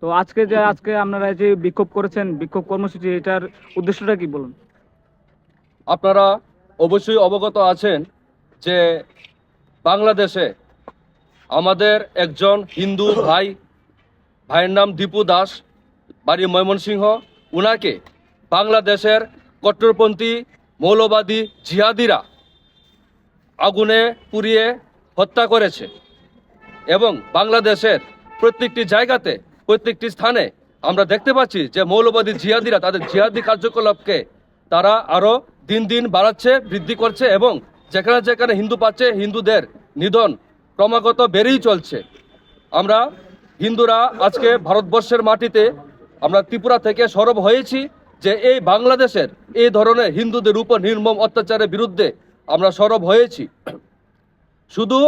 তো আজকে আপনারা যে বিক্ষোভ করেছেন, বিক্ষোভ কর্মসূচি, এটার উদ্দেশ্যটা কি বলুন? আপনারা অবশ্যই অবগত আছেন যে বাংলাদেশে আমাদের একজন হিন্দু ভাইয়ের নাম দীপু দাস, বাড়ি ময়মনসিংহ। উনাকে বাংলাদেশের কট্টরপন্থী মৌলবাদী জিহাদিরা আগুনে পুড়িয়ে হত্যা করেছে এবং বাংলাদেশের প্রত্যেকটি জায়গাতে, প্রত্যেকটি স্থানে আমরা দেখতে পাচ্ছি যে মৌলবাদী জিহাদিরা তাদের জিহাদি কার্যকলাপকে তারা আরও দিন দিন বাড়াচ্ছে, বৃদ্ধি করছে এবং যেখানে যেখানে হিন্দু পাচ্ছে হিন্দুদের নিধন ক্রমাগত বেড়েই চলছে। আমরা হিন্দুরা আজকে ভারতবর্ষের মাটিতে আমরা ত্রিপুরা থেকে সরব হয়েছি যে এই বাংলাদেশের এই ধরনের হিন্দুদের উপর নির্মম অত্যাচারের বিরুদ্ধে আমরা সরব হয়েছি। শুধু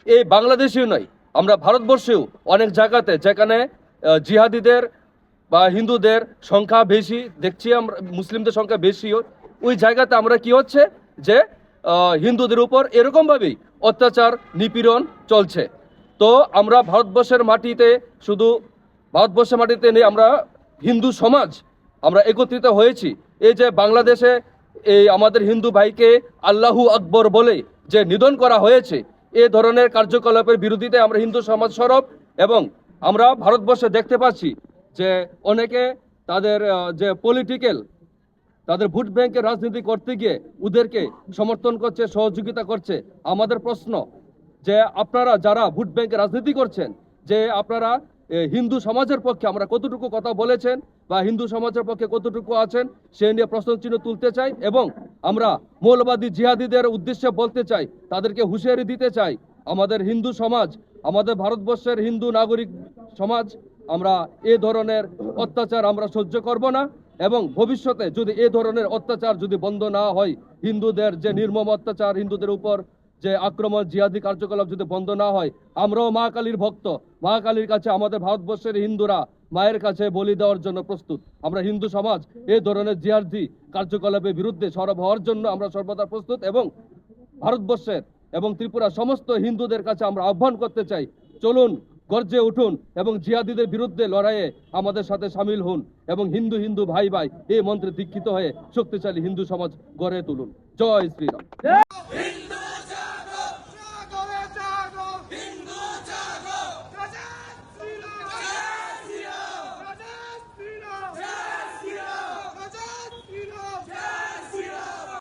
এই বাংলাদেশেও নয়, আমরা ভারতবর্ষেও অনেক জায়গাতে যেখানে জিহাদিদের বা হিন্দুদের সংখ্যা বেশি দেখছি, আমরা মুসলিমদের সংখ্যা বেশি, ওই জায়গাতে আমরা কি হচ্ছে যে হিন্দুদের উপর এরকমভাবেই অত্যাচার নিপীড়ন চলছে। তো আমরা ভারতবর্ষের মাটিতে, শুধু ভারতবর্ষের মাটিতে নেই, আমরা হিন্দু সমাজ আমরা একত্রিত হয়েছি। এই যে বাংলাদেশে এই আমাদের হিন্দু ভাইকে আল্লাহু আকবর বলে যে নিধন করা হয়েছে, এ ধরনের কার্যকলাপের বিরোধিতায় আমরা হিন্দু সমাজ সরব। এবং আমরা ভারতবর্ষে দেখতে পাচ্ছি যে অনেকে তাদের যে পলিটিক্যাল, তাদের ভোট ব্যাংকের রাজনীতি করতে গিয়ে ওদেরকে সমর্থন করছে, সহযোগিতা করছে। আমাদের প্রশ্ন যে আপনারা যারা ভোট ব্যাংকের রাজনীতি করছেন, যে আপনারা হিন্দু সমাজের পক্ষে আমরা কতটুকু কথা বলেছেন বা হিন্দু সমাজের পক্ষে কতটুকু আছেন, সে নিয়ে প্রশ্নচিহ্ন তুলতে চাই। এবং আমরা মৌলবাদী জিহাদিদের উদ্দেশ্যে বলতে চাই, তাদেরকে হুঁশিয়ারি দিতে চাই, আমাদের হিন্দু সমাজ, আমাদের ভারতবর্ষের হিন্দু নাগরিক সমাজ, আমরা এ ধরনের অত্যাচার আমরা সহ্য করব না। এবং ভবিষ্যতে যদি এ ধরনের অত্যাচার যদি বন্ধ না হয়, হিন্দুদের যে নির্মম অত্যাচার, হিন্দুদের উপর যে আক্রমণ, জিহাদি কার্যকলাপ যদি বন্ধ না হয়, আমরাও মা কালীর ভক্ত, মা কালীর কাছে আমাদের ভারতবর্ষের হিন্দুরা মায়ের কাছে বলি দেওয়ার জন্য প্রস্তুত। আমরা হিন্দু সমাজ এই ধরনের জিহাদি কার্যকলাপের বিরুদ্ধে সরব হওয়ার জন্য আমরা সর্বদা প্রস্তুত। এবং ভারতবর্ষের এবং ত্রিপুরা সমস্ত হিন্দুদের কাছে আমরা আহ্বান করতে চাই, চলুন গর্জে উঠুন এবং জিহাদিদের বিরুদ্ধে লড়াইয়ে আমাদের সাথে সামিল হন এবং হিন্দু হিন্দু ভাই ভাই এই মন্ত্রে দীক্ষিত হয়ে শক্তিশালী হিন্দু সমাজ গড়ে তুলুন। জয় শ্রীরাম।